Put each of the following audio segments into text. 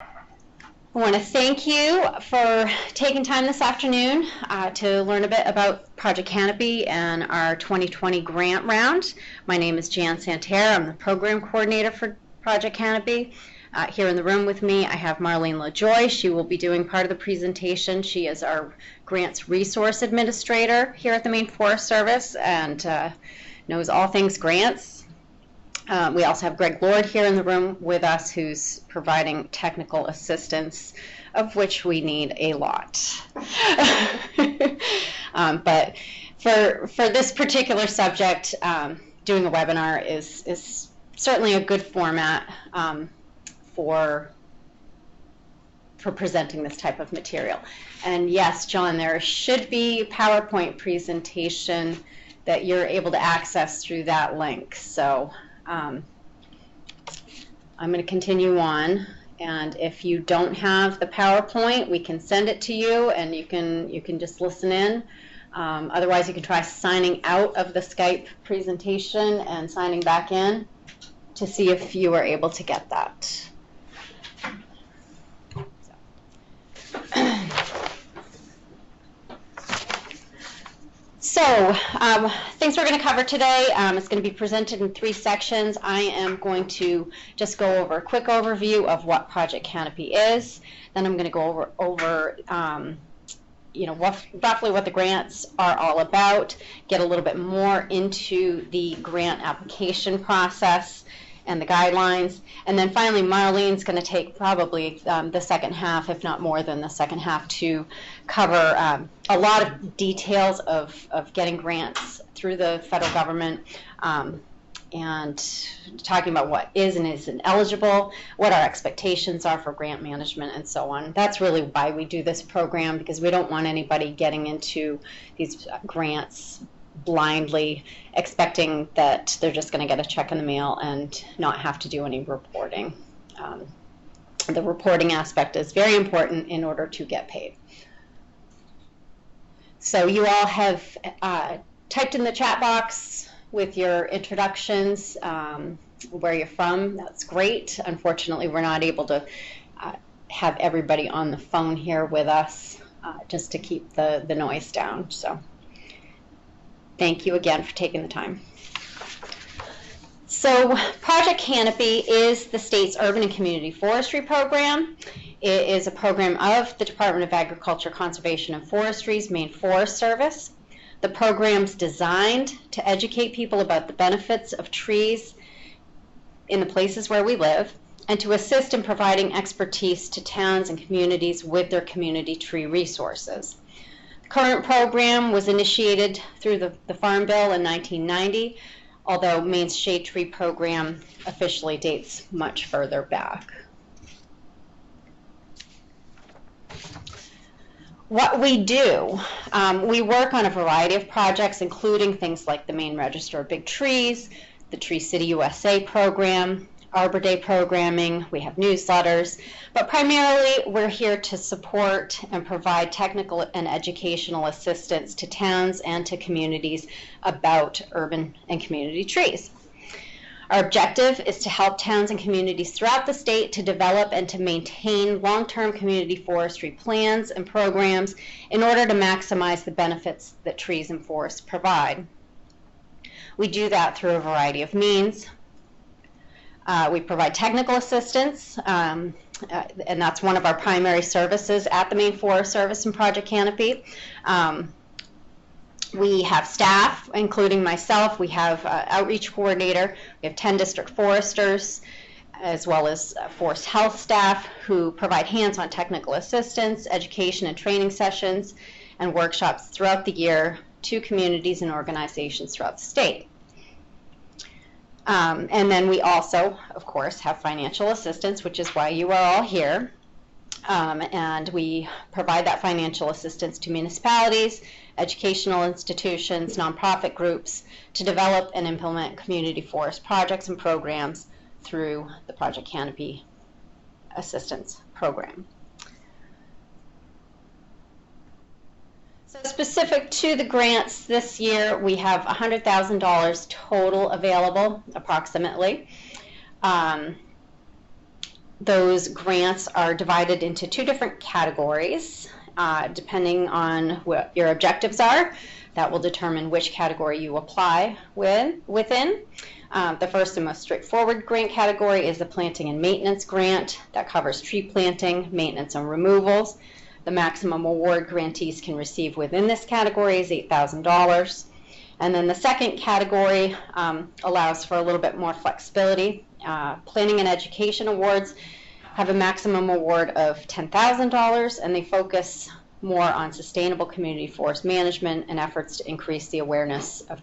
I want to thank you for taking time this afternoon to learn a bit about Project Canopy and our 2020 grant round. My name is Jan Santerre. I'm the program coordinator for Project Canopy. Here in the room with me, I have Marlene LaJoy. She will be doing part of the presentation. She is our grants resource administrator here at the Maine Forest Service and knows all things grants. We also have Greg Lord here in the room with us, who's providing technical assistance, of which we need a lot. But for this particular subject, doing a webinar is certainly a good format for presenting this type of material. And yes, John, there should be a PowerPoint presentation that you're able to access through that link. So I'm going to continue on, and if you don't have the PowerPoint, we can send it to you, and you can just listen in. Otherwise, you can try signing out of the Skype presentation and signing back in to see if you are able to get that. So, things we're going to cover today, it's going to be presented in 3 sections. I am going to just go over a quick overview of what Project Canopy is. Then I'm going to go over roughly what the grants are all about, get a little bit more into the grant application process and the guidelines. And then finally, Marlene's going to take probably the second half, if not more than the second half, to cover a lot of details of getting grants through the federal government and talking about what is and isn't eligible, what our expectations are for grant management, and so on. That's really why we do this program, because we don't want anybody getting into these grants blindly expecting that they're just going to get a check in the mail and not have to do any reporting. The reporting aspect is very important in order to get paid. So you all have typed in the chat box with your introductions, where you're from. That's great. Unfortunately, we're not able to have everybody on the phone here with us just to keep the noise down. So thank you again for taking the time. So Project Canopy is the state's urban and community forestry program. It is a program of the Department of Agriculture, Conservation and Forestry's Maine Forest Service. The program's designed to educate people about the benefits of trees in the places where we live and to assist in providing expertise to towns and communities with their community tree resources. The current program was initiated through the Farm Bill in 1990, although Maine's Shade Tree Program officially dates much further back. What we do, we work on a variety of projects, including things like the Maine Register of Big Trees, the Tree City USA program, Arbor Day programming, we have newsletters, but primarily we're here to support and provide technical and educational assistance to towns and to communities about urban and community trees. Our objective is to help towns and communities throughout the state to develop and to maintain long-term community forestry plans and programs in order to maximize the benefits that trees and forests provide. We do that through a variety of means. We provide technical assistance, and that's one of our primary services at the Maine Forest Service and Project Canopy. We have staff, including myself. We have outreach coordinator. We have 10 district foresters, as well as forest health staff who provide hands-on technical assistance, education and training sessions, and workshops throughout the year to communities and organizations throughout the state. And then we also, of course, have financial assistance, which is why you are all here. And we provide that financial assistance to municipalities, educational institutions, nonprofit groups to develop and implement community forest projects and programs through the Project Canopy Assistance Program. So specific to the grants this year, we have $100,000 total available, approximately. Those grants are divided into two different categories, depending on what your objectives are. That will determine which category you apply within. The first and most straightforward grant category is the planting and maintenance grant that covers tree planting, maintenance, and removals. The maximum award grantees can receive within this category is $8,000. And then the second category allows for a little bit more flexibility. Planning and education awards have a maximum award of $10,000, and they focus more on sustainable community forest management and efforts to increase the awareness of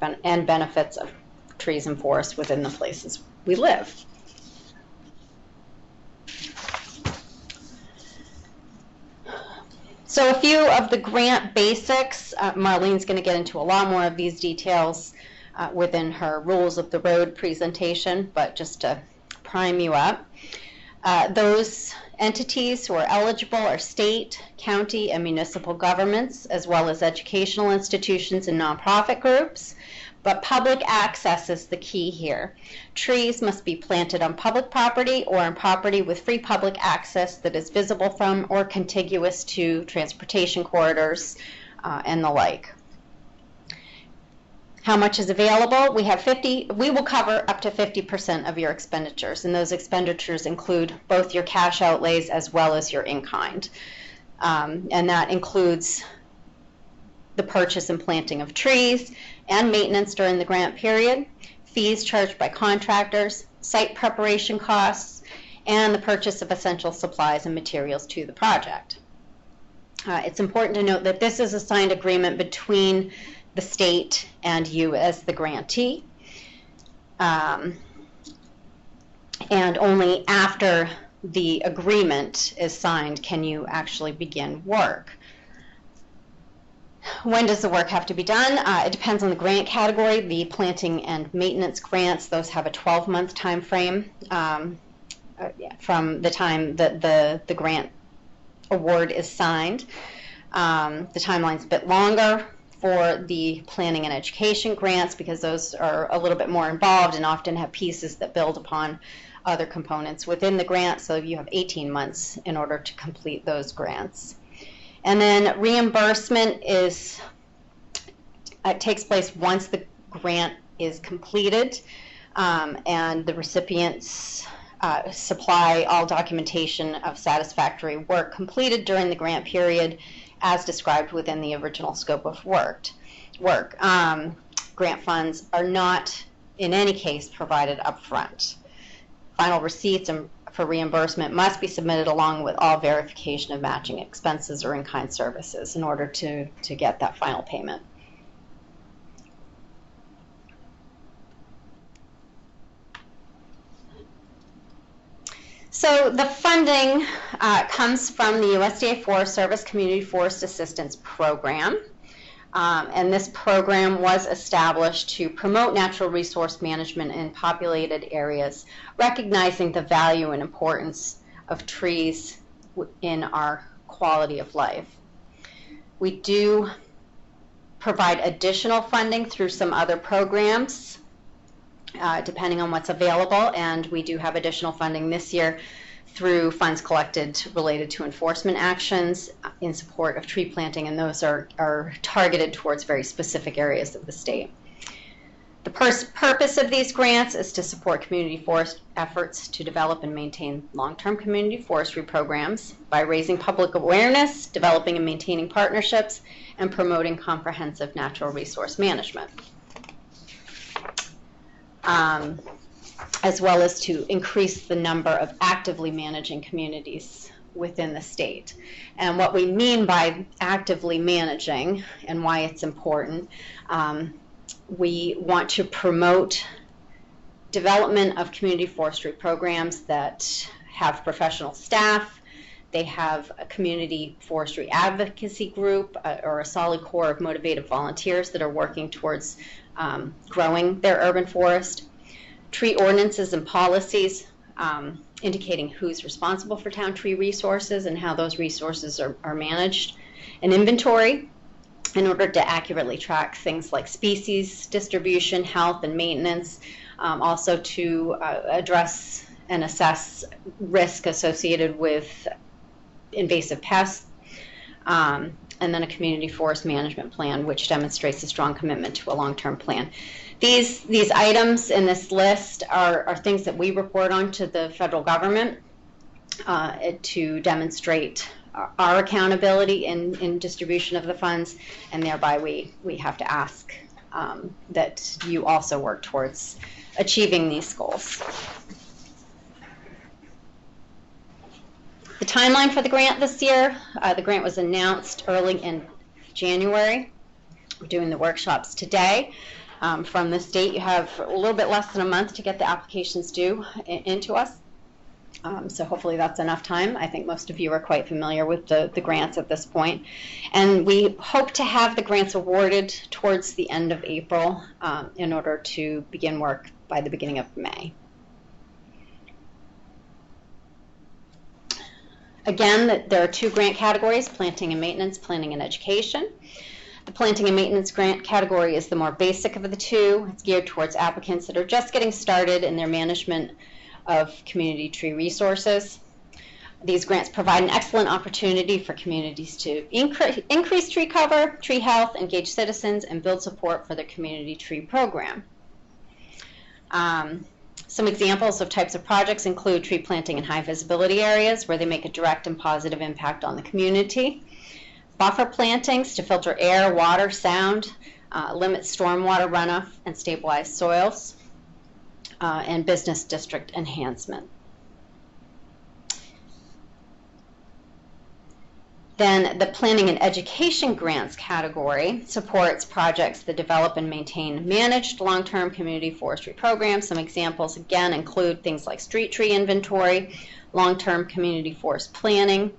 and benefits of trees and forests within the places we live. So a few of the grant basics. Marlene's going to get into a lot more of these details within her Rules of the Road presentation, but just to prime you up. Those entities who are eligible are state, county, and municipal governments, as well as educational institutions and nonprofit groups. But public access is the key here. Trees must be planted on public property or on property with free public access that is visible from or contiguous to transportation corridors and the like. How much is available? We will cover up to 50% of your expenditures, and those expenditures include both your cash outlays as well as your in-kind. And that includes the purchase and planting of trees and maintenance during the grant period, fees charged by contractors, site preparation costs, and the purchase of essential supplies and materials to the project. It's important to note that this is a signed agreement between the state and you as the grantee. And only after the agreement is signed can you actually begin work. When does the work have to be done? It depends on the grant category. The planting and maintenance grants, those have a 12-month time frame from the time that the grant award is signed. The timeline's a bit longer for the planning and education grants because those are a little bit more involved and often have pieces that build upon other components within the grant, so you have 18 months in order to complete those grants. And then reimbursement takes place once the grant is completed, and the recipients supply all documentation of satisfactory work completed during the grant period as described within the original scope of work. Grant funds are not, in any case, provided up front. Final receipts for reimbursement must be submitted along with all verification of matching expenses or in-kind services in order to get that final payment. So the funding comes from the USDA Forest Service Community Forest Assistance Program. And this program was established to promote natural resource management in populated areas, recognizing the value and importance of trees in our quality of life. We do provide additional funding through some other programs, depending on what's available, and we do have additional funding this year through funds collected related to enforcement actions in support of tree planting, and those are targeted towards very specific areas of the state. The purpose of these grants is to support community forest efforts to develop and maintain long-term community forestry programs by raising public awareness, developing and maintaining partnerships, and promoting comprehensive natural resource management. As well as to increase the number of actively managing communities within the state. And what we mean by actively managing and why it's important, we want to promote development of community forestry programs that have professional staff. They have a community forestry advocacy group or a solid core of motivated volunteers that are working towards growing their urban forest. Tree ordinances and policies indicating who's responsible for town tree resources and how those resources are managed. An inventory in order to accurately track things like species distribution, health, and maintenance. Also to address and assess risk associated with invasive pests, and then a community forest management plan, which demonstrates a strong commitment to a long-term plan. These items in this list are things that we report on to the federal government to demonstrate our accountability in distribution of the funds, and thereby we have to ask that you also work towards achieving these goals. The timeline for the grant this year, the grant was announced early in January. We're doing the workshops today. From this date, you have a little bit less than a month to get the applications due into us. So hopefully that's enough time. I think most of you are quite familiar with the grants at this point. And we hope to have the grants awarded towards the end of April in order to begin work by the beginning of May. Again, there are two grant categories, planting and maintenance, planning and education. The planting and maintenance grant category is the more basic of the two. It's geared towards applicants that are just getting started in their management of community tree resources. These grants provide an excellent opportunity for communities to increase tree cover, tree health, engage citizens, and build support for their community tree program. Some examples of types of projects include tree planting in high visibility areas where they make a direct and positive impact on the community. Buffer plantings to filter air, water, sound, limit stormwater runoff, and stabilize soils, and business district enhancement. Then the planning and education grants category supports projects that develop and maintain managed long-term community forestry programs. Some examples again include things like street tree inventory, long-term community forest planning,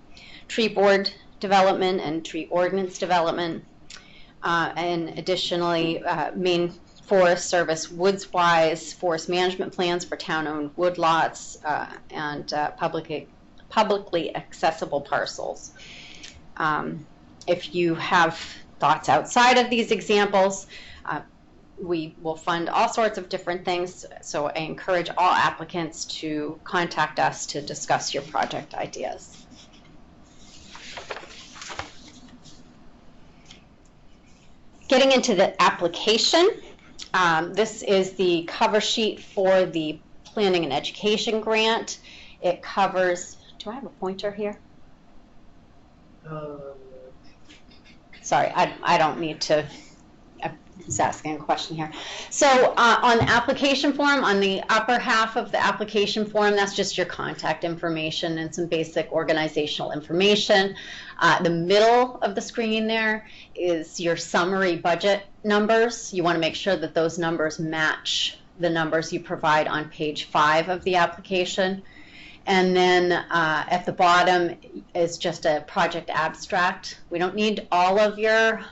tree board development and tree ordinance development, and additionally Maine Forest Service woods-wise forest management plans for town-owned woodlots and publicly accessible parcels. If you have thoughts outside of these examples, we will fund all sorts of different things, so I encourage all applicants to contact us to discuss your project ideas. Getting into the application, this is the cover sheet for the Planning and Education Grant. It covers, do I have a pointer here? Sorry, I don't need to, I'm just asking a question here. So on the application form, on the upper half of the application form, that's just your contact information and some basic organizational information. The middle of the screen there is your summary budget numbers. You want to make sure that those numbers match the numbers you provide on page 5 of the application. And then at the bottom is just a project abstract. We don't need all of your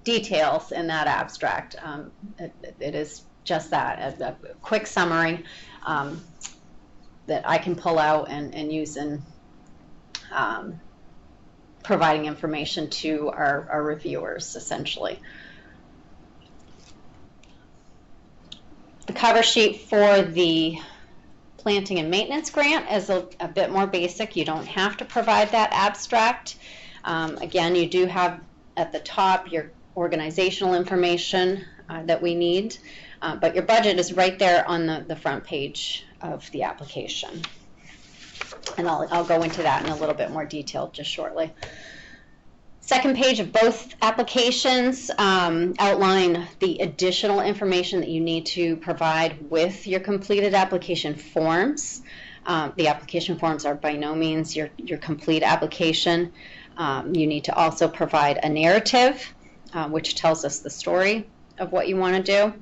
details in that abstract. It is just that, a quick summary that I can pull out and use in providing information to our reviewers, essentially. The cover sheet for the Planting and Maintenance Grant is a bit more basic. You don't have to provide that abstract. Again, you do have at the top your organizational information that we need, but your budget is right there on the front page of the application. And I'll go into that in a little bit more detail just shortly. Second page of both applications outline the additional information that you need to provide with your completed application forms. The application forms are by no means your complete application. You need to also provide a narrative, which tells us the story of what you want to do.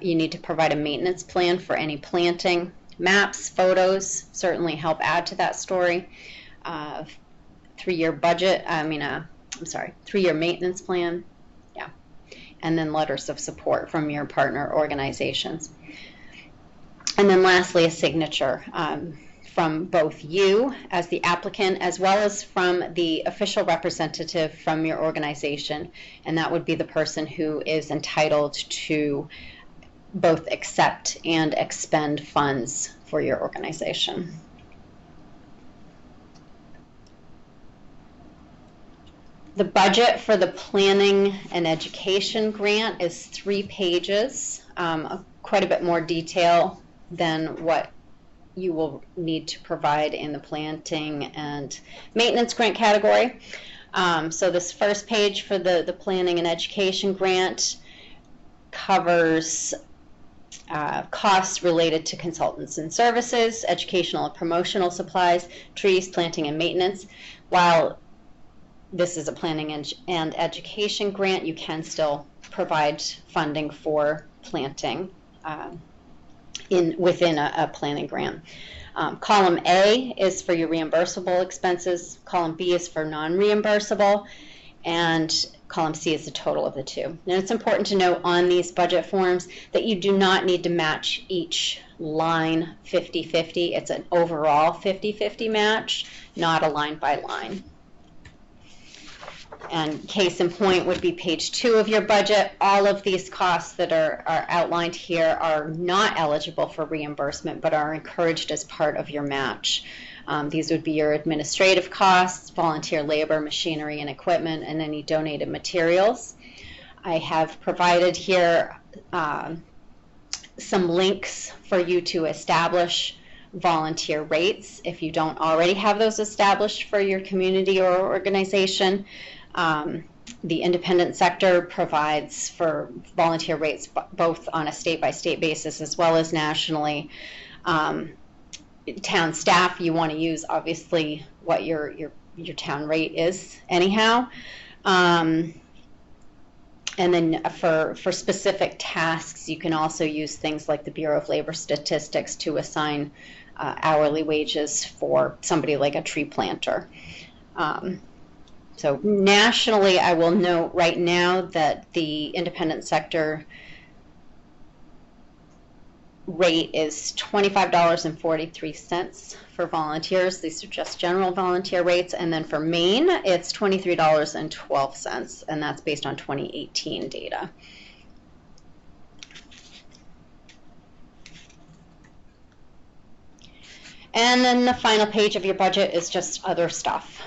You need to provide a maintenance plan for any planting. Maps, photos certainly help add to that story. 3-year budget, 3-year maintenance plan, yeah. And then letters of support from your partner organizations. And then lastly, a signature from both you as the applicant as well as from the official representative from your organization. And that would be the person who is entitled to both accept and expend funds for your organization. The budget for the Planning and Education grant is 3 pages, quite a bit more detail than what you will need to provide in the Planting and Maintenance grant category. So this first page for the Planning and Education grant covers costs related to consultants and services, educational and promotional supplies, trees, planting, and maintenance. While this is a planning and education grant, you can still provide funding for planting within a planning grant. Column A is for your reimbursable expenses, column B is for non-reimbursable, and column C is the total of the two. And it's important to note on these budget forms that you do not need to match each line 50-50. It's an overall 50-50 match, not a line by line. And case in point would be page 2 of your budget. All of these costs that are outlined here are not eligible for reimbursement, but are encouraged as part of your match. These would be your administrative costs, volunteer labor, machinery and equipment, and any donated materials. I have provided here some links for you to establish volunteer rates if you don't already have those established for your community or organization. The independent sector provides for volunteer rates both on a state-by-state basis as well as nationally. Town staff, you want to use obviously what your town rate is anyhow. And then for specific tasks, you can also use things like the Bureau of Labor Statistics to assign hourly wages for somebody like a tree planter. So nationally, I will note right now that the independent sector rate is $25.43 for volunteers. These are just general volunteer rates. And then for Maine, it's $23.12, and that's based on 2018 data. And then the final page of your budget is just other stuff,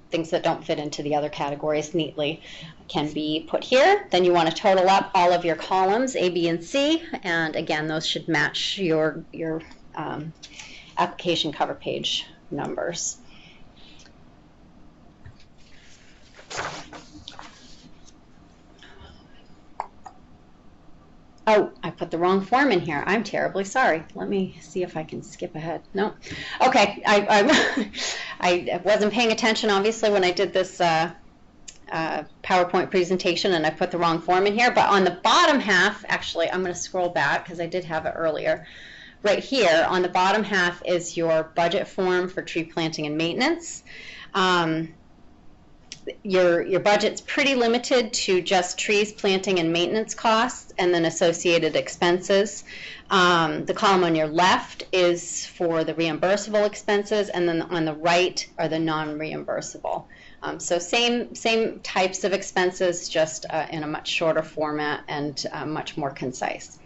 things that don't fit into the other categories neatly can be put here. Then you want to total up all of your columns, A, B, and C, and again, those should match your application cover page numbers. Oh, I put the wrong form in here. I'm terribly sorry. Let me see if I can skip ahead. No. Okay. I wasn't paying attention, obviously, when I did this PowerPoint presentation, and I put the wrong form in here. But on the bottom half, actually, I'm going to scroll back because I did have it earlier. Right here, on the bottom half is your budget form for tree planting and maintenance. Your budget's pretty limited to just trees, planting, and maintenance costs, and then associated expenses. The column on your left is for the reimbursable expenses, and then on the right are the non-reimbursable. So same types of expenses, just in a much shorter format and much more concise.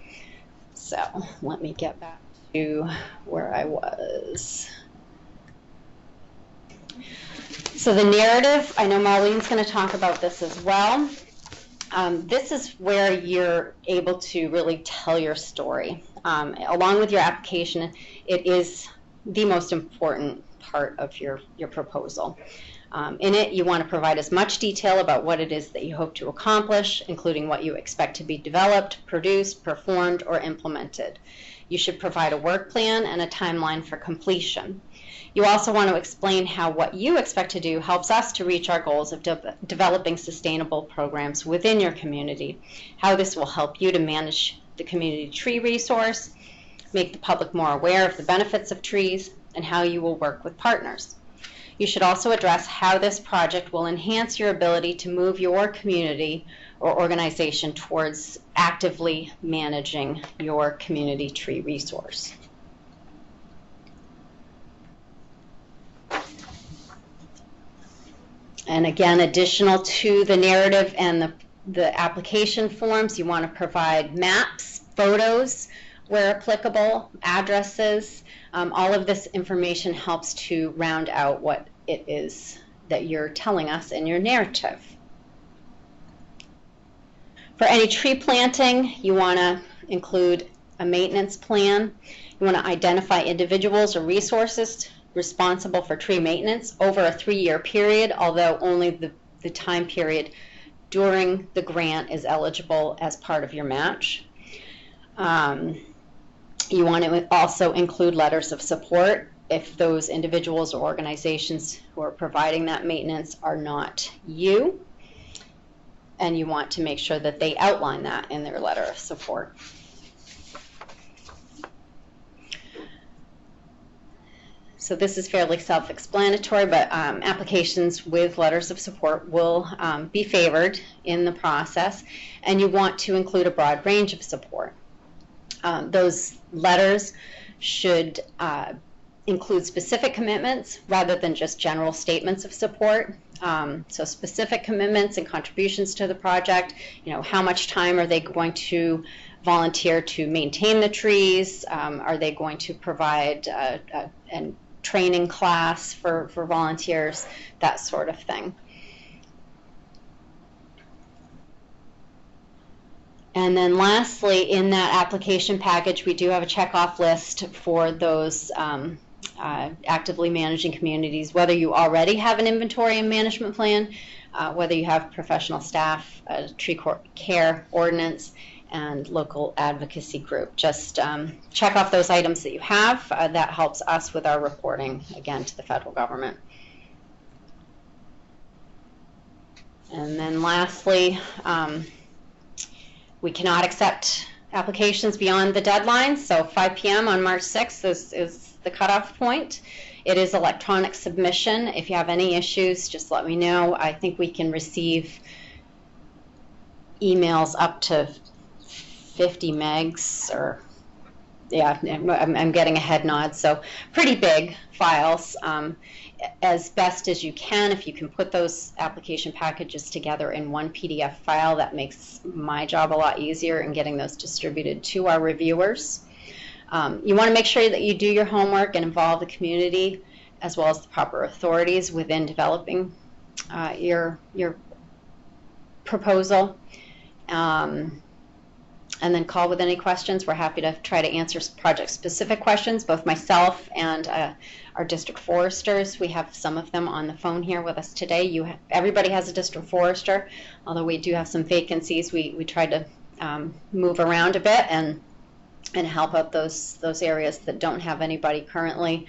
So let me get back to where I was. So the narrative, I know Marlene's going to talk about this as well. This is where you're able to really tell your story. Along with your application, it is the most important part of your proposal. In it, you want to provide as much detail about what it is that you hope to accomplish, including what you expect to be developed, produced, performed, or implemented. You should provide a work plan and a timeline for completion. You also want to explain how what you expect to do helps us to reach our goals of developing sustainable programs within your community, how this will help you to manage the community tree resource, make the public more aware of the benefits of trees, and how you will work with partners. You should also address how this project will enhance your ability to move your community or organization towards actively managing your community tree resource. And again, additional to the narrative and the application forms, you want to provide maps photos where applicable, addresses. All of this information helps to round out what it is that you're telling us in your narrative. For any tree planting, you want to include a maintenance plan. You want to identify individuals or resources responsible for tree maintenance over a 3-year period, although only the time period during the grant is eligible as part of your match. You want to also include letters of support if those individuals or organizations who are providing that maintenance are not you. And you want to make sure that they outline that in their letter of support. So this is fairly self-explanatory, but applications with letters of support will be favored in the process, and you want to include a broad range of support. Those letters should include specific commitments rather than just general statements of support. So specific commitments and contributions to the project, how much time are they going to volunteer to maintain the trees? Are they going to provide a training class for volunteers? That sort of thing. And then lastly, in that application package, we do have a checkoff list for those actively managing communities, whether you already have an inventory and management plan, whether you have professional staff, a tree care ordinance, and local advocacy group. Just check off those items that you have. That helps us with our reporting, again, to the federal government. And then lastly, we cannot accept applications beyond the deadline, so 5 p.m. on March 6th is the cutoff point. It is electronic submission. If you have any issues, just let me know. I think we can receive emails up to 50 megs, or yeah, I'm getting a head nod, so pretty big files. As best as you can, if you can put those application packages together in one PDF file, that makes my job a lot easier in getting those distributed to our reviewers. You want to make sure that you do your homework and involve the community as well as the proper authorities within developing your proposal. And then call with any questions. We're happy to try to answer project-specific questions, both myself and our district foresters. We have some of them on the phone here with us today. Everybody has a district forester, although we do have some vacancies. We tried to move around a bit and help out those areas that don't have anybody currently.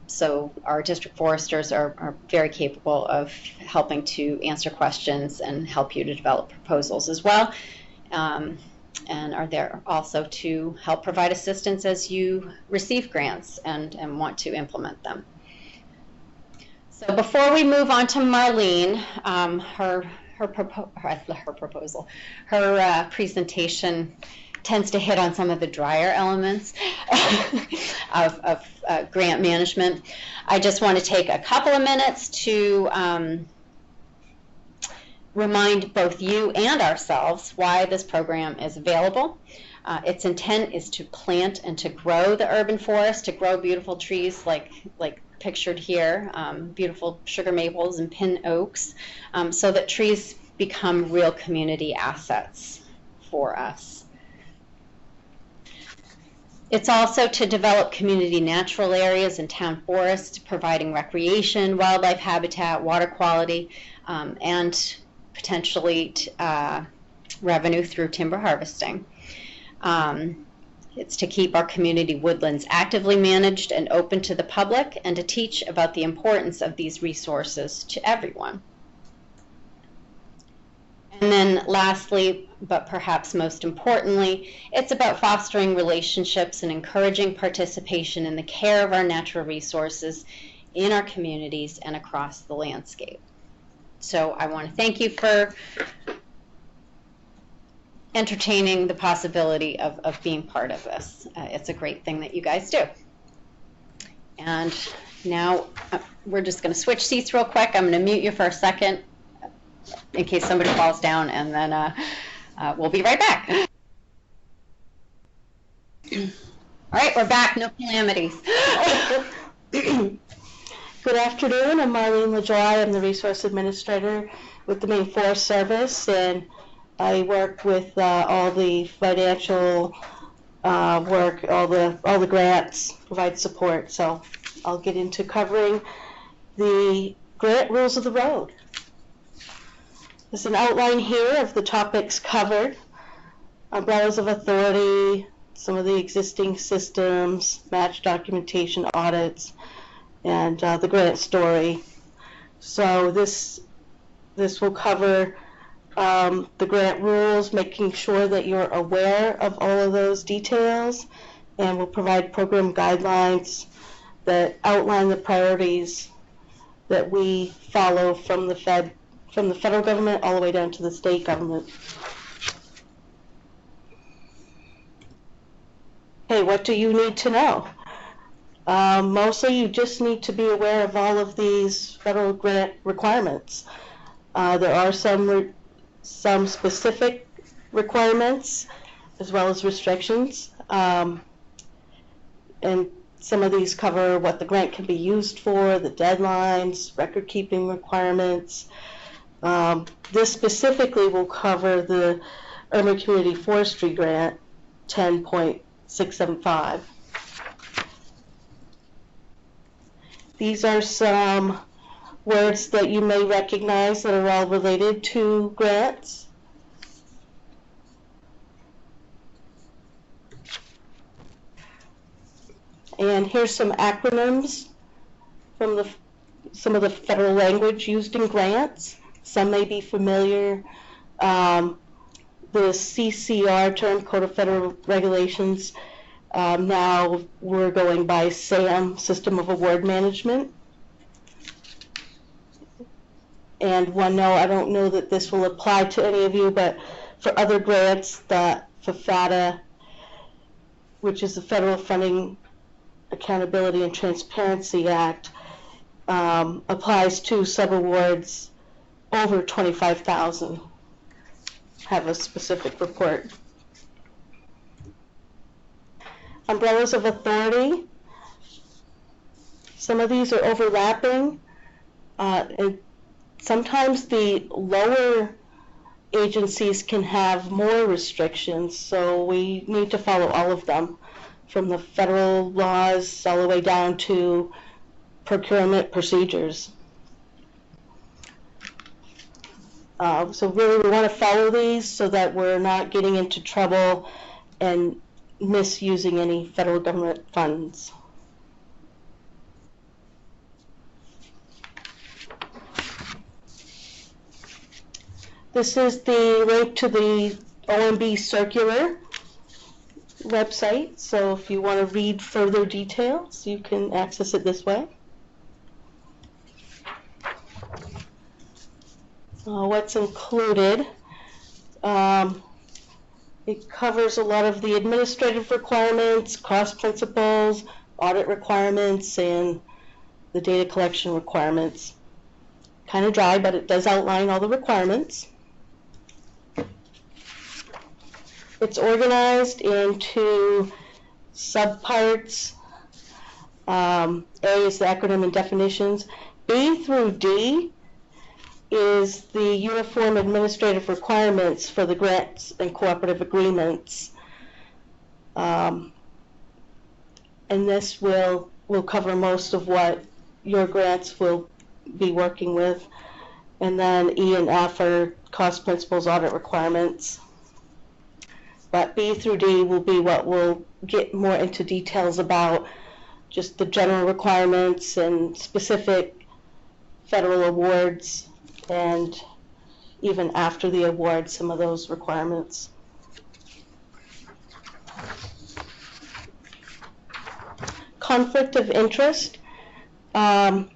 So our district foresters are very capable of helping to answer questions and help you to develop proposals as well. And are there also to help provide assistance as you receive grants and want to implement them. So before we move on to Marlene, her presentation tends to hit on some of the drier elements of grant management. I just want to take a couple of minutes to remind both you and ourselves why this program is available. Its intent is to plant and to grow the urban forest, to grow beautiful trees like pictured here, beautiful sugar maples and pin oaks, so that trees become real community assets for us. It's also to develop community natural areas and town forests, providing recreation, wildlife habitat, water quality, and potentially revenue through timber harvesting. It's to keep our community woodlands actively managed and open to the public, and to teach about the importance of these resources to everyone. And then lastly, but perhaps most importantly, it's about fostering relationships and encouraging participation in the care of our natural resources in our communities and across the landscape. So I want to thank you for entertaining the possibility of being part of this. It's a great thing that you guys do. And now we're just going to switch seats real quick. I'm going to mute you for a second in case somebody falls down, and then we'll be right back. All right, we're back. No calamities. Good afternoon. I'm Marlene LaJoy. I'm the Resource Administrator with the Maine Forest Service, and I work with all the financial work, all the grants, provide support. So I'll get into covering the grant rules of the road. There's an outline here of the topics covered: umbrellas of authority, some of the existing systems, match documentation audits, and the grant story. So this will cover the grant rules, making sure that you're aware of all of those details, and will provide program guidelines that outline the priorities that we follow from the federal government all the way down to the state government. Hey, what do you need to know? Mostly you just need to be aware of all of these federal grant requirements. There are some specific requirements as well as restrictions, and some of these cover what the grant can be used for, the deadlines, record-keeping requirements. This specifically will cover the Urban Community Forestry Grant 10.675. These are some words that you may recognize that are all related to grants. And here's some acronyms from some of the federal language used in grants. Some may be familiar. The CCR term, Code of Federal Regulations, now we're going by SAM, System of Award Management. And I don't know that this will apply to any of you, but for other grants, the FFATA, which is the Federal Funding Accountability and Transparency Act, applies to subawards over $25,000. Have a specific report. Umbrellas of authority. Some of these are overlapping, and sometimes the lower agencies can have more restrictions, so we need to follow all of them, from the federal laws all the way down to procurement procedures. So really we want to follow these so that we're not getting into trouble and misusing any federal government funds. This is the link to the OMB circular website, so if you want to read further details, you can access it this way. What's included? It covers a lot of the administrative requirements, cost principles, audit requirements, and the data collection requirements. Kind of dry, but it does outline all the requirements. It's organized into subparts. A is the acronym and definitions. B through D is the uniform administrative requirements for the grants and cooperative agreements. And this will cover most of what your grants will be working with. And then E and F are cost principles, audit requirements. But B through D will be what we'll get more into details about, just the general requirements and specific federal awards, and even after the award, some of those requirements. Conflict of interest. A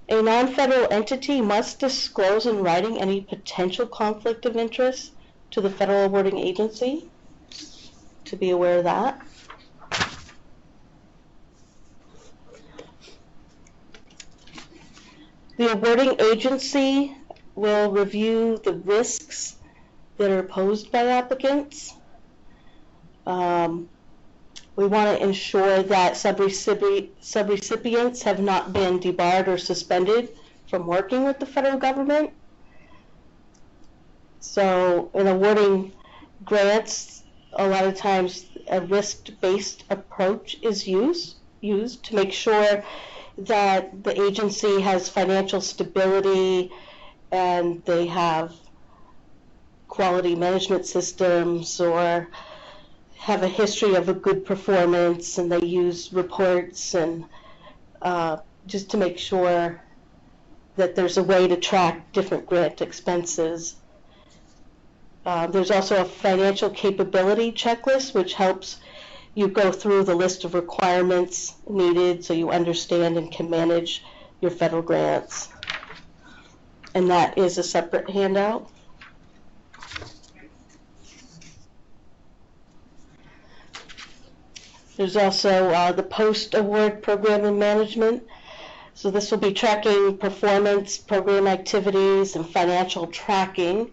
non-federal entity must disclose in writing any potential conflict of interest to the federal awarding agency, to be aware of that. The awarding agency will review the risks that are posed by applicants. We want to ensure that subrecipients have not been debarred or suspended from working with the federal government. So in awarding grants, a lot of times a risk-based approach is used to make sure that the agency has financial stability and they have quality management systems or have a history of a good performance, and they use reports and just to make sure that there's a way to track different grant expenses. There's also a financial capability checklist, which helps you go through the list of requirements needed so you understand and can manage your federal grants. And that is a separate handout. There's also the post-award program and management. So this will be tracking performance, program activities, and financial tracking,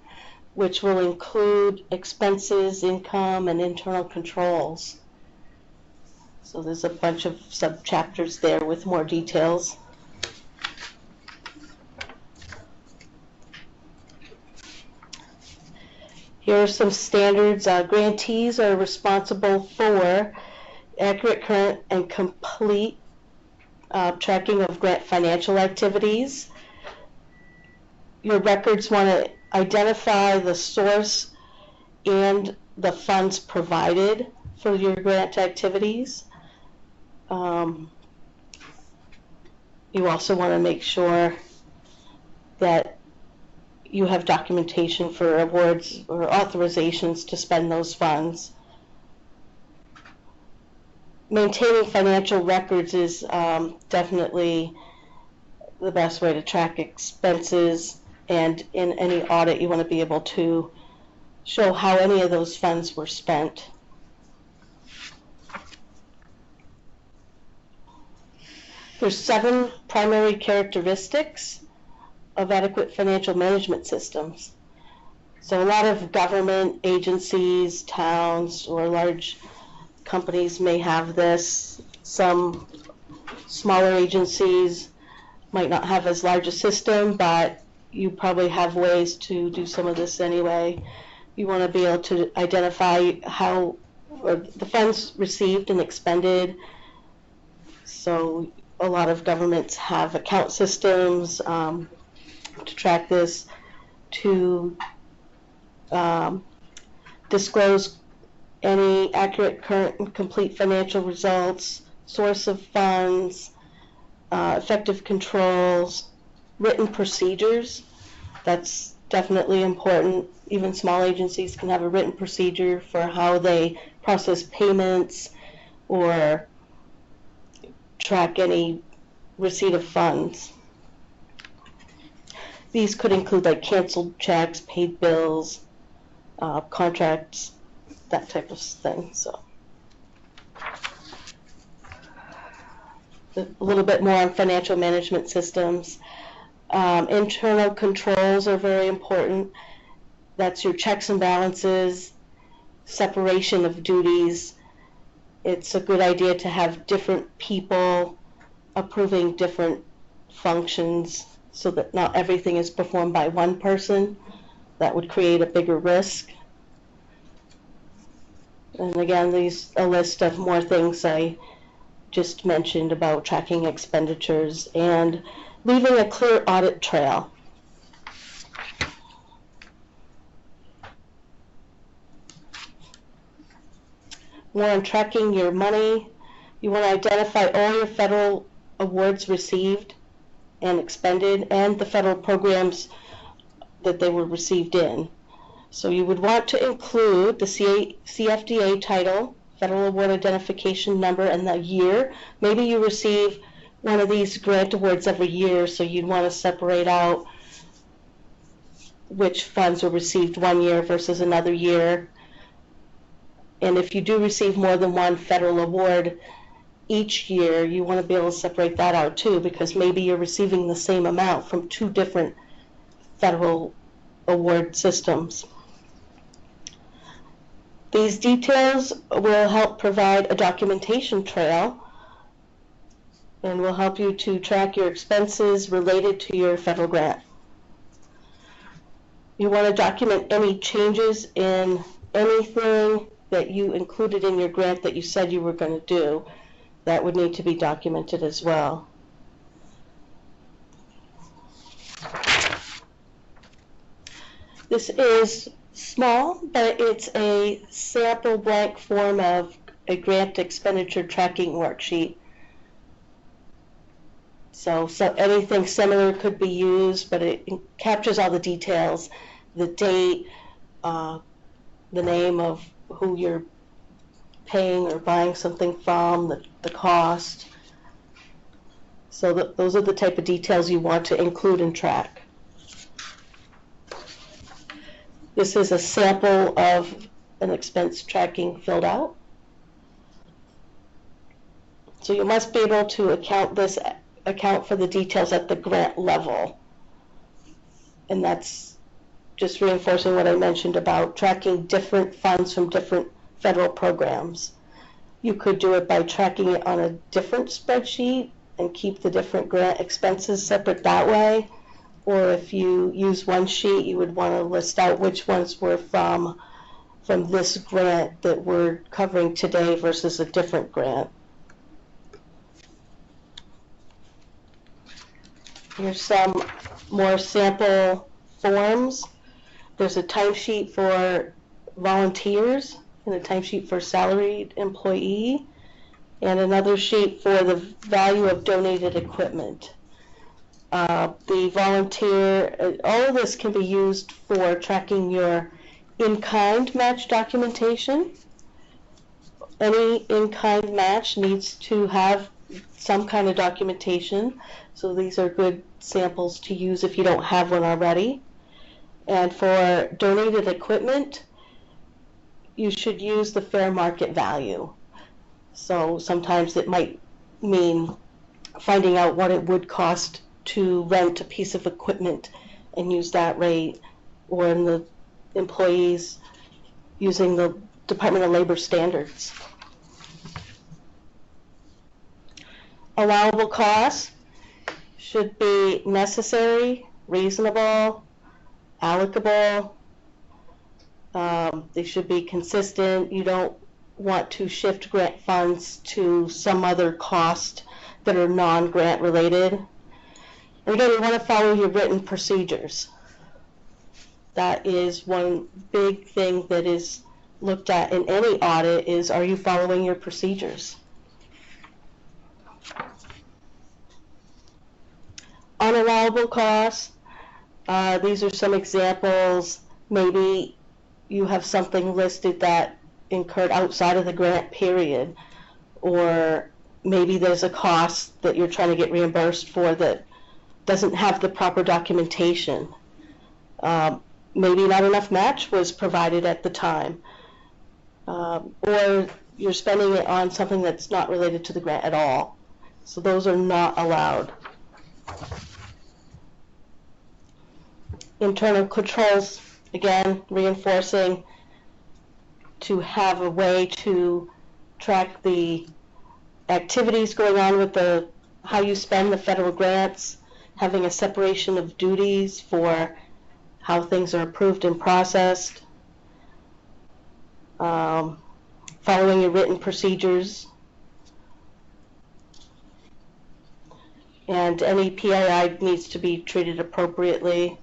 which will include expenses, income, and internal controls. So there's a bunch of sub-chapters there with more details. Here are some standards. Grantees are responsible for accurate, current, and complete tracking of grant financial activities. Your records want to identify the source and the funds provided for your grant activities. You also want to make sure that you have documentation for awards or authorizations to spend those funds. Maintaining financial records is definitely the best way to track expenses, and in any audit you want to be able to show how any of those funds were spent. There's 7 primary characteristics of adequate financial management systems. So a lot of government agencies, towns, or large companies may have this. Some smaller agencies might not have as large a system, but you probably have ways to do some of this anyway. You want to be able to identify how the funds received and expended. So a lot of governments have account systems to track this, to disclose any accurate, current, and complete financial results, source of funds, effective controls, written procedures. That's definitely important. Even small agencies can have a written procedure for how they process payments or track any receipt of funds. These could include like canceled checks, paid bills, contracts, that type of thing. So a little bit more on financial management systems. Internal controls are very important. That's your checks and balances, separation of duties. It's a good idea to have different people approving different functions so that not everything is performed by one person. That would create a bigger risk. And again, a list of more things I just mentioned about tracking expenditures and leaving a clear audit trail. More on tracking your money. You want to identify all your federal awards received and expended and the federal programs that they were received in. So you would want to include the CFDA title, Federal Award Identification Number, and the year. Maybe you receive one of these grant awards every year, so you'd want to separate out which funds were received one year versus another year. And if you do receive more than one federal award each year, you want to be able to separate that out too, because maybe you're receiving the same amount from 2 different federal award systems. These details will help provide a documentation trail and will help you to track your expenses related to your federal grant. You want to document any changes in anything that you included in your grant that you said you were going to do. That would need to be documented as well. This is small, but it's a sample blank form of a grant expenditure tracking worksheet. So anything similar could be used, but it captures all the details, the date, the name of who you're paying or buying something from, the cost. So those are the type of details you want to include and track. This is a sample of an expense tracking filled out. So you must be able to account for the details at the grant level. And that's just reinforcing what I mentioned about tracking different funds from different federal programs. You could do it by tracking it on a different spreadsheet and keep the different grant expenses separate that way. Or if you use one sheet, you would want to list out which ones were from this grant that we're covering today versus a different grant. Here's some more sample forms. There's a timesheet for volunteers and a timesheet for salaried employee, and another sheet for the value of donated equipment. The volunteer, all of this can be used for tracking your in-kind match documentation. Any in-kind match needs to have some kind of documentation, so these are good samples to use if you don't have one already. And for donated equipment, you should use the fair market value. So sometimes it might mean finding out what it would cost to rent a piece of equipment and use that rate, or in the employees using the Department of Labor standards. Allowable costs should be necessary, reasonable, allocable. They should be consistent. You don't want to shift grant funds to some other cost that are non-grant related. And again, you want to follow your written procedures. That is one big thing that is looked at in any audit is, are you following your procedures? Unallowable costs, these are some examples. Maybe you have something listed that incurred outside of the grant period, or maybe there's a cost that you're trying to get reimbursed for that doesn't have the proper documentation. Maybe not enough match was provided at the time, or you're spending it on something that's not related to the grant at all. So those are not allowed. Internal controls, again, reinforcing to have a way to track the activities going on with how you spend the federal grants, having a separation of duties for how things are approved and processed, following your written procedures, and any PII needs to be treated appropriately.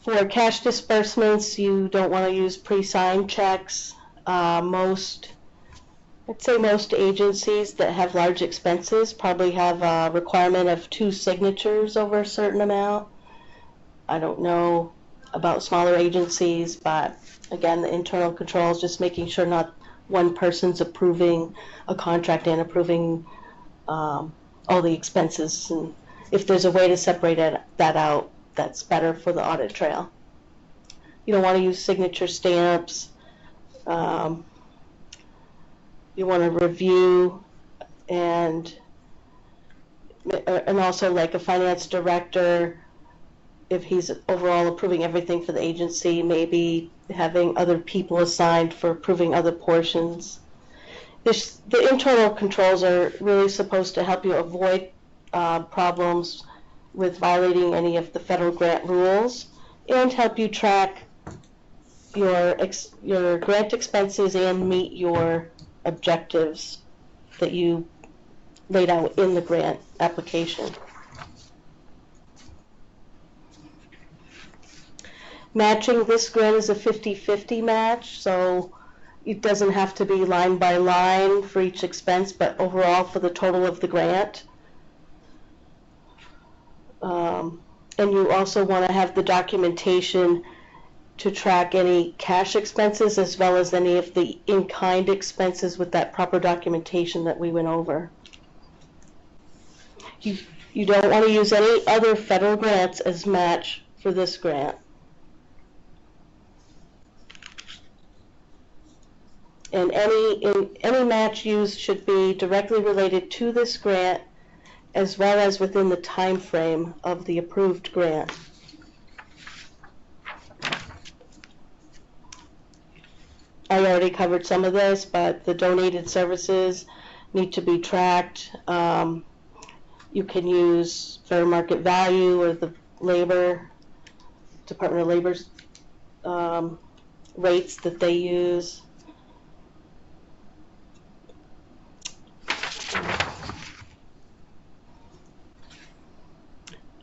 For cash disbursements, you don't want to use pre-signed checks. I'd say most agencies that have large expenses probably have a requirement of 2 signatures over a certain amount. I don't know about smaller agencies, but again, the internal controls, just making sure not one person's approving a contract and approving all the expenses. And if there's a way to separate that out, that's better for the audit trail. You don't want to use signature stamps. You want to review and and also like a finance director, if he's overall approving everything for the agency, maybe having other people assigned for approving other portions. The internal controls are really supposed to help you avoid problems with violating any of the federal grant rules and help you track your grant expenses and meet your objectives that you laid out in the grant application. Matching, this grant is a 50-50 match, so it doesn't have to be line by line for each expense, but overall for the total of the grant. And you also want to have the documentation to track any cash expenses as well as any of the in-kind expenses with that proper documentation that we went over. You don't want to use any other federal grants as match for this grant. And any match used should be directly related to this grant as well as within the time frame of the approved grant. I already covered some of this, but the donated services need to be tracked. You can use fair market value or the Department of Labor's rates that they use.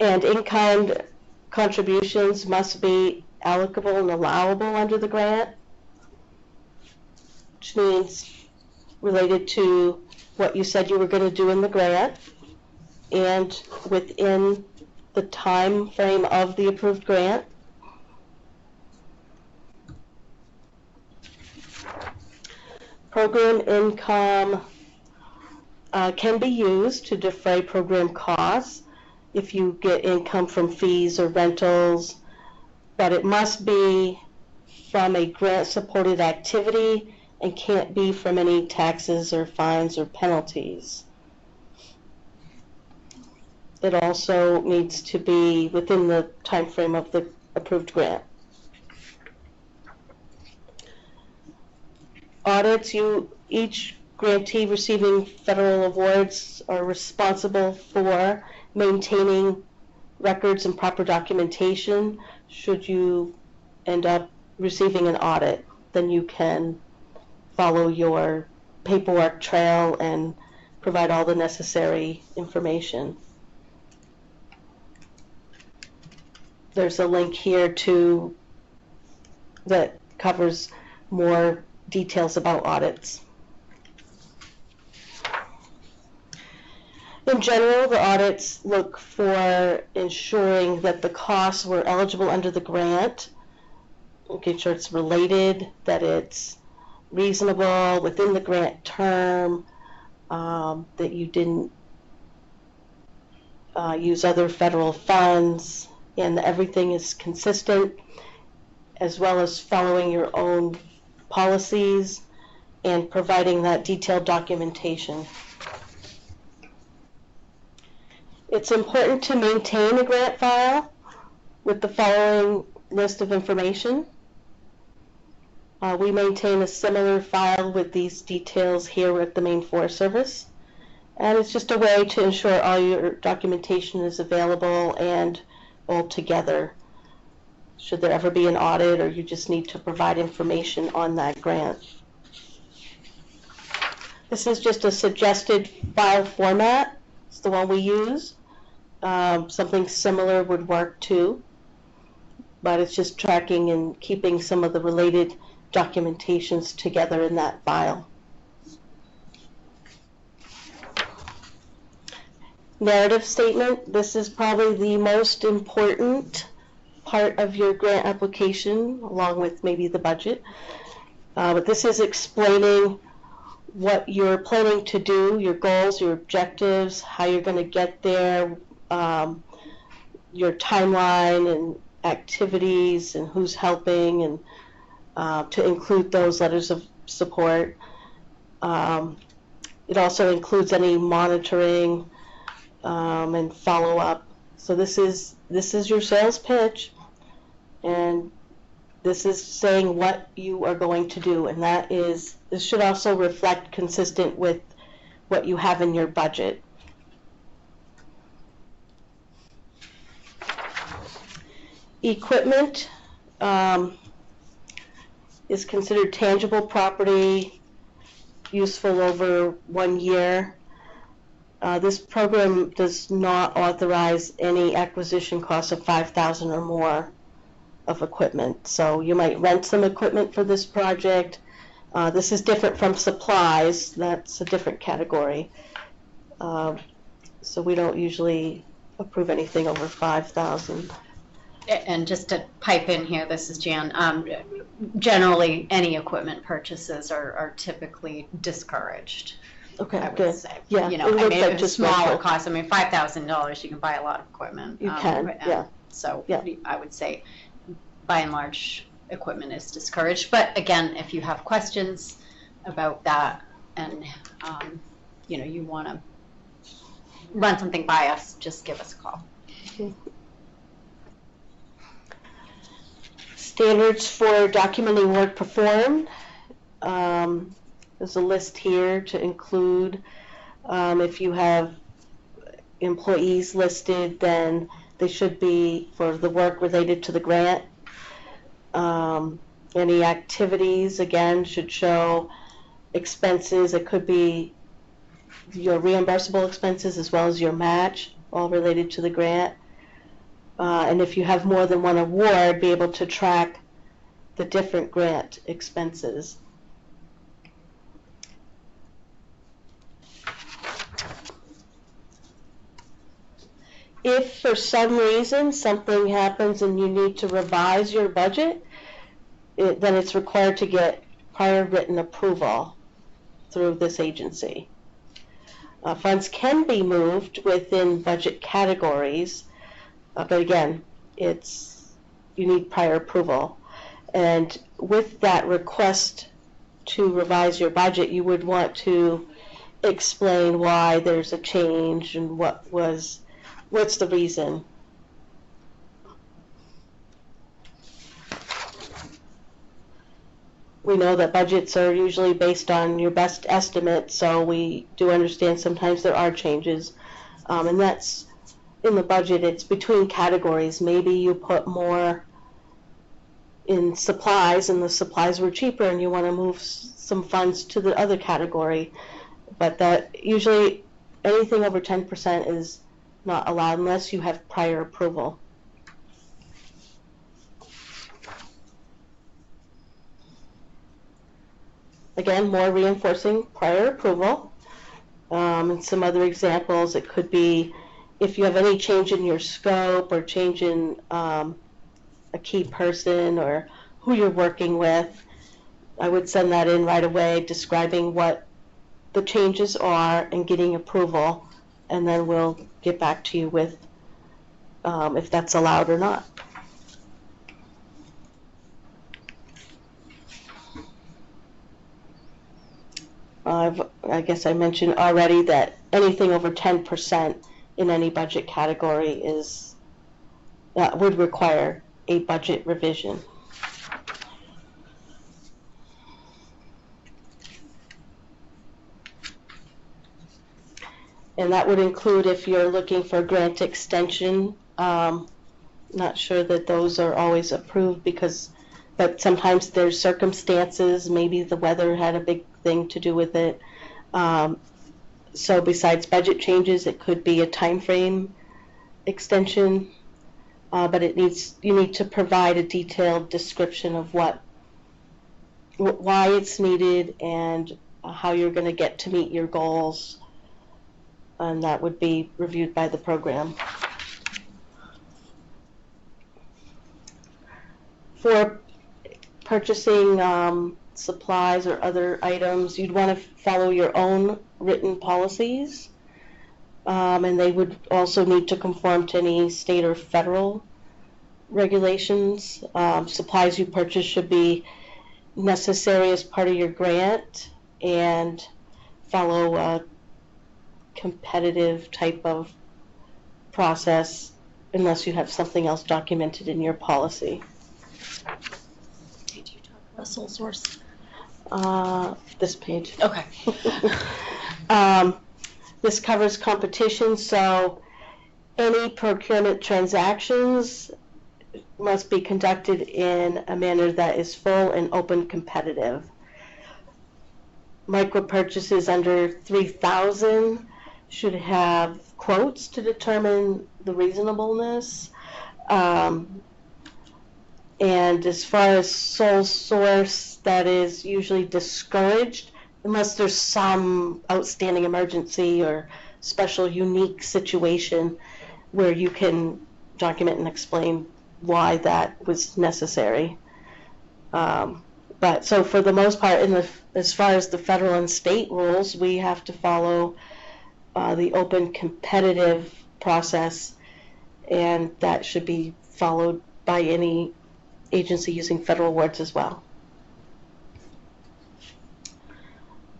And in-kind contributions must be allocable and allowable under the grant, which means related to what you said you were going to do in the grant and within the time frame of the approved grant. Program income can be used to defray program costs if you get income from fees or rentals, but it must be from a grant-supported activity and can't be from any taxes or fines or penalties. It also needs to be within the time frame of the approved grant. Audits, each grantee receiving federal awards are responsible for maintaining records and proper documentation. Should you end up receiving an audit, then you can follow your paperwork trail and provide all the necessary information. There's a link here that covers more details about audits. In general, the audits look for ensuring that the costs were eligible under the grant, making sure it's related, that it's reasonable within the grant term, that you didn't use other federal funds, and that everything is consistent, as well as following your own policies and providing that detailed documentation. It's important to maintain a grant file with the following list of information. We maintain a similar file with these details here at the Maine Forest Service, and it's just a way to ensure all your documentation is available and all together should there ever be an audit or you just need to provide information on that grant. This is just a suggested file format. It's the one we use. Something similar would work too, but it's just tracking and keeping some of the related documentations together in that file. Narrative statement. This is probably the most important part of your grant application, along with maybe the budget. But this is explaining what you're planning to do, your goals, your objectives, how you're going to get there, your timeline and activities and who's helping, and to include those letters of support. It also includes any monitoring and follow up. So this is your sales pitch, and this is saying what you are going to do, and this should also reflect consistent with what you have in your budget. Equipment is considered tangible property, useful over 1 year. This program does not authorize any acquisition costs of $5,000 or more of equipment. So you might rent some equipment for this project. This is different from supplies. That's a different category. So we don't usually approve anything over $5,000. And just to pipe in here, this is Jan. Generally, any equipment purchases are typically discouraged. Okay, I would good. say. Yeah, You it know, I looks mean, like it's just smaller rental. costs. I mean, $5,000, you can buy a lot of equipment. You can, yeah. So Yeah. I would say, by and large, equipment is discouraged. But again, if you have questions about that, and you know, you want to run something by us, just give us a call. Standards for documenting work performed. There's a list here to include. If you have employees listed, then they should be for the work related to the grant. Any activities, again, should show expenses. It could be your reimbursable expenses as well as your match, all related to the grant. And if you have more than one award, be able to track the different grant expenses. If for some reason something happens and you need to revise your budget, then it's required to get prior written approval through this agency. Funds can be moved within budget categories, but again, you need prior approval. And with that request to revise your budget, you would want to explain why there's a change and what's the reason. We know that budgets are usually based on your best estimate, so we do understand sometimes there are changes. And that's in the budget, it's between categories. Maybe you put more in supplies and the supplies were cheaper and you want to move some funds to the other category. But that usually anything over 10% is not allowed unless you have prior approval. Again, more reinforcing prior approval. And some other examples, it could be if you have any change in your scope or change in a key person or who you're working with, I would send that in right away describing what the changes are and getting approval, and then we'll get back to you with if that's allowed or not. I guess I mentioned already that anything over 10% in any budget category would require a budget revision. And that would include if you're looking for grant extension. Not sure that those are always approved but sometimes there's circumstances, maybe the weather had a big thing to do with it. So besides budget changes, it could be a time frame extension, but you need to provide a detailed description of why it's needed and how you're going to get to meet your goals, and that would be reviewed by the program. For purchasing supplies or other items, you'd want to follow your own written policies, and they would also need to conform to any state or federal regulations. Supplies you purchase should be necessary as part of your grant and follow a competitive type of process unless you have something else documented in your policy. Did you talk about sole source? This page. Okay. This covers competition, so any procurement transactions must be conducted in a manner that is full and open competitive. Micro purchases under 3,000 should have quotes to determine the reasonableness. And as far as sole source, that is usually discouraged unless there's some outstanding emergency or special unique situation where you can document and explain why that was necessary. But so for the most part, as far as the federal and state rules, we have to follow the open competitive process, and that should be followed by any agency using federal awards as well.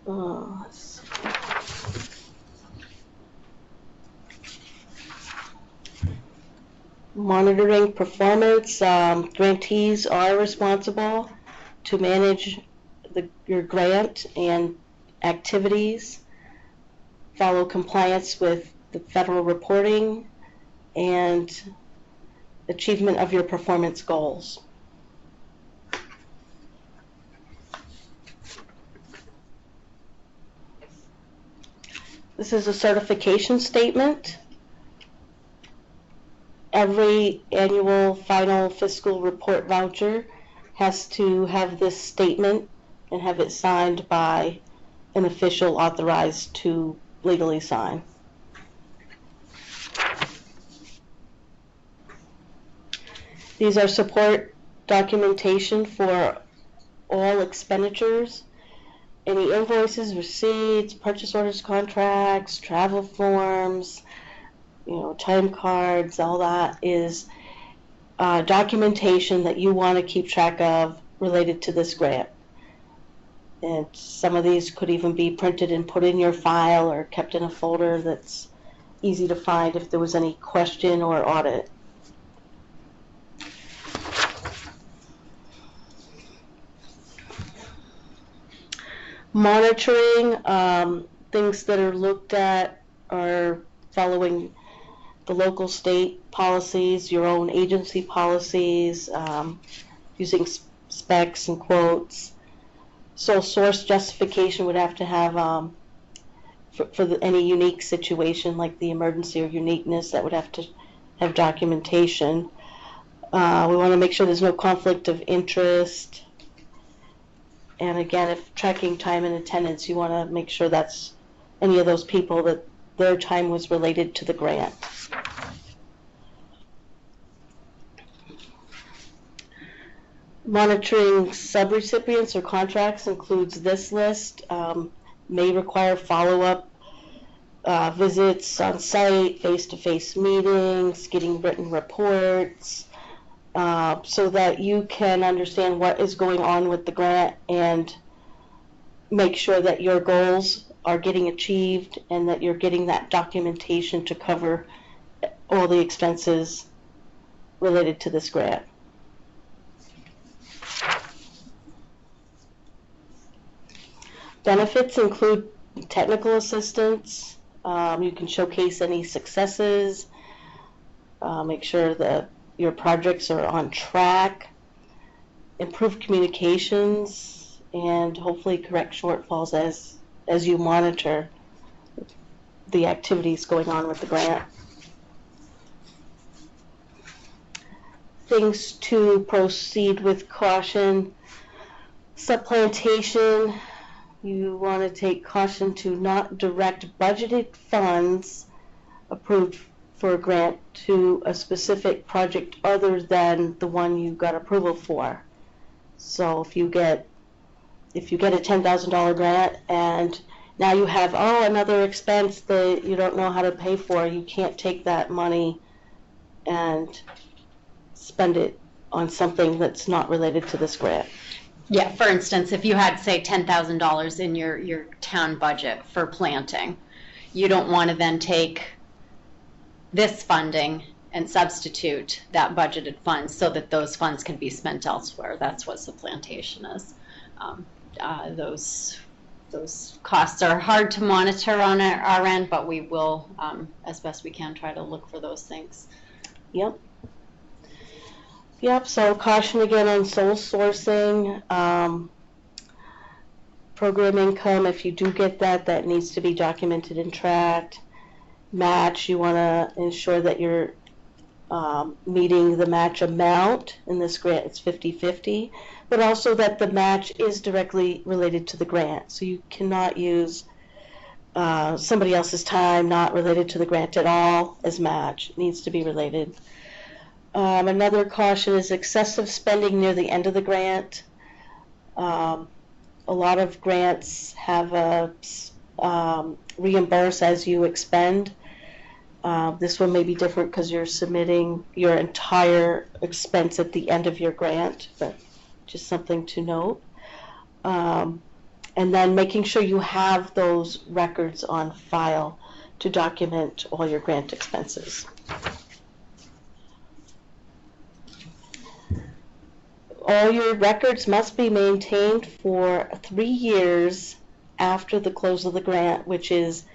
Let's see. Monitoring performance. Grantees are responsible to manage your grant and activities, follow compliance with the federal reporting, and achievement of your performance goals. This is a certification statement. Every annual final fiscal report voucher has to have this statement and have it signed by an official authorized to legally sign. These are support documentation for all expenditures. Any invoices, receipts, purchase orders, contracts, travel forms, time cards, all that is documentation that you want to keep track of related to this grant. And some of these could even be printed and put in your file or kept in a folder that's easy to find if there was any question or audit. Monitoring, things that are looked at are following the local state policies, your own agency policies, using specs and quotes. Sole source justification would have to have, for any unique situation like the emergency or uniqueness, that would have to have documentation. We want to make sure there's no conflict of interest. And again, if tracking time and attendance, you want to make sure that's any of those people that their time was related to the grant. Monitoring subrecipients or contracts includes this list. May require follow-up visits on site, face-to-face meetings, getting written reports, so that you can understand what is going on with the grant and make sure that your goals are getting achieved and that you're getting that documentation to cover all the expenses related to this grant. Benefits include technical assistance. You can showcase any successes, make sure that your projects are on track, improve communications, and hopefully correct shortfalls as you monitor the activities going on with the grant. Things to proceed with caution. Supplantation. You want to take caution to not direct budgeted funds approved for a grant to a specific project other than the one you got approval for. So if you get a $10,000 grant and now you have another expense that you don't know how to pay for, you can't take that money and spend it on something that's not related to this grant. Yeah, for instance, if you had, say, $10,000 in your town budget for planting, you don't want to then take this funding and substitute that budgeted funds so that those funds can be spent elsewhere. That's what supplantation is. Those costs are hard to monitor on our end, but we will, as best we can, try to look for those things. Yep. Yep, so caution again on sole sourcing. Program income, if you do get that, that needs to be documented and tracked. Match, you want to ensure that you're meeting the match amount. In this grant, it's 50-50, but also that the match is directly related to the grant. So you cannot use somebody else's time not related to the grant at all as match. It needs to be related. Another caution is excessive spending near the end of the grant. A lot of grants have a reimburse as you expend. This one may be different because you're submitting your entire expense at the end of your grant, but just something to note. And then making sure you have those records on file to document all your grant expenses. All your records must be maintained for 3 years after the close of the grant, which is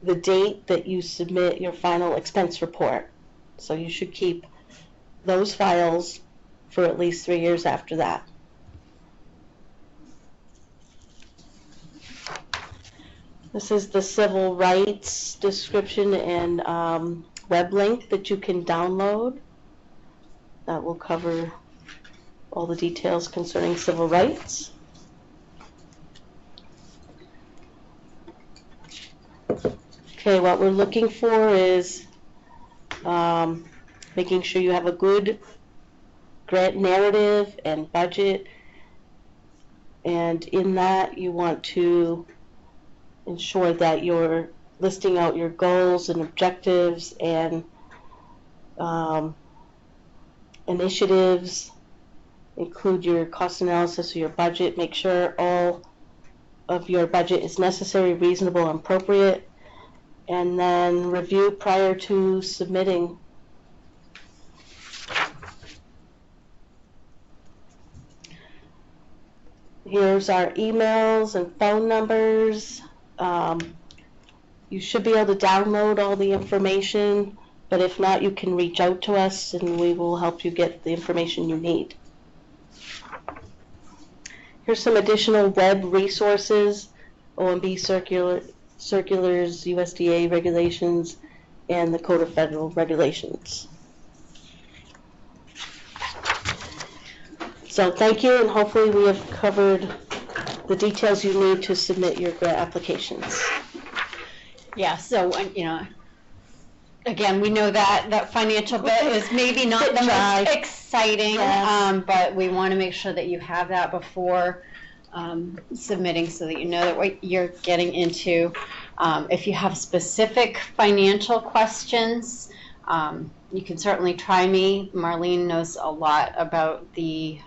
the date that you submit your final expense report. So you should keep those files for at least 3 years after that. This is the civil rights description and web link that you can download. That will cover all the details concerning civil rights. Okay, what we're looking for is making sure you have a good grant narrative and budget, and in that you want to ensure that you're listing out your goals and objectives and initiatives. Include your cost analysis of your budget. Make sure all of your budget is necessary, reasonable, and appropriate. And then review prior to submitting. Here's our emails and phone numbers. You should be able to download all the information, but if not, you can reach out to us and we will help you get the information you need. Here's some additional web resources: OMB circulars, USDA regulations, and the Code of Federal Regulations. So thank you, and hopefully we have covered the details you need to submit your grant applications. Yeah, so, again, we know that financial bit is maybe not the most exciting, Yes. but we want to make sure that you have that before submitting so that you know that what you're getting into. If you have specific financial questions, you can certainly try me. Marlene knows a lot about the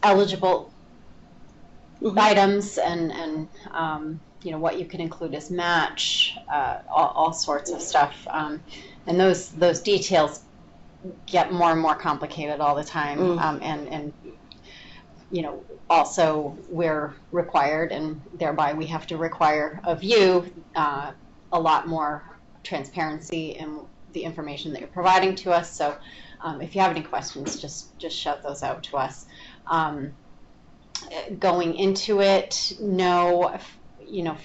eligible items and what you can include as match, all sorts of stuff, and those details get more and more complicated all the time, and also we're required, and thereby we have to require of you a lot more transparency in the information that you're providing to us. So if you have any questions, just shout those out to us. Going into it, know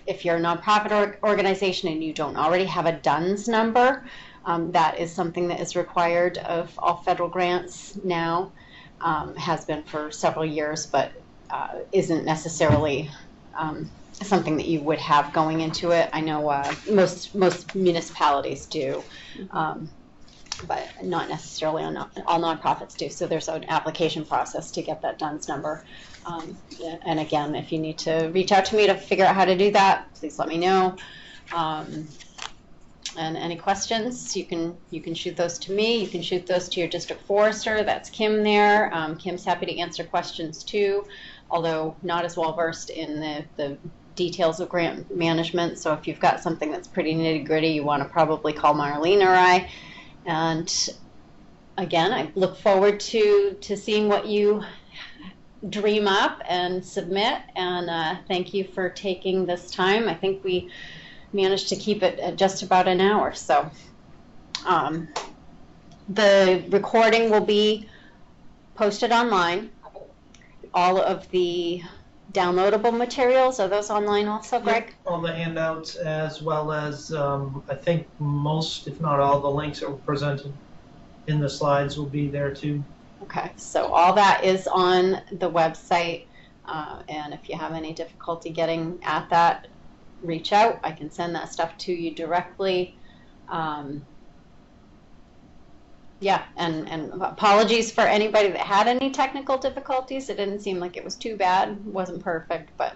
if you're a nonprofit organization and you don't already have a DUNS number, that is something that is required of all federal grants now. Has been for several years, but isn't necessarily something that you would have going into it. I know most municipalities do, but not necessarily all nonprofits do. So there's an application process to get that DUNS number. And again, if you need to reach out to me to figure out how to do that, please let me know. And any questions, you can shoot those to me. You can shoot those to your district forester. That's Kim there. Kim's happy to answer questions too, although not as well versed in the details of grant management. So if you've got something that's pretty nitty gritty, you want to probably call Marlene or I. And again, I look forward to seeing what you dream up and submit. And thank you for taking this time. I think we managed to keep it at just about an hour. So the recording will be posted online. All of the downloadable materials, are those online also, Greg? Yep, all the handouts, as well as I think most, if not all, the links that were presented in the slides will be there too. Okay, so all that is on the website, and if you have any difficulty getting at that, reach out. I can send that stuff to you directly. Yeah, and apologies for anybody that had any technical difficulties. It didn't seem like it was too bad. It wasn't perfect, but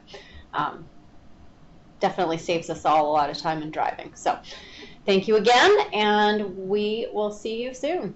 definitely saves us all a lot of time in driving. So thank you again, and we will see you soon.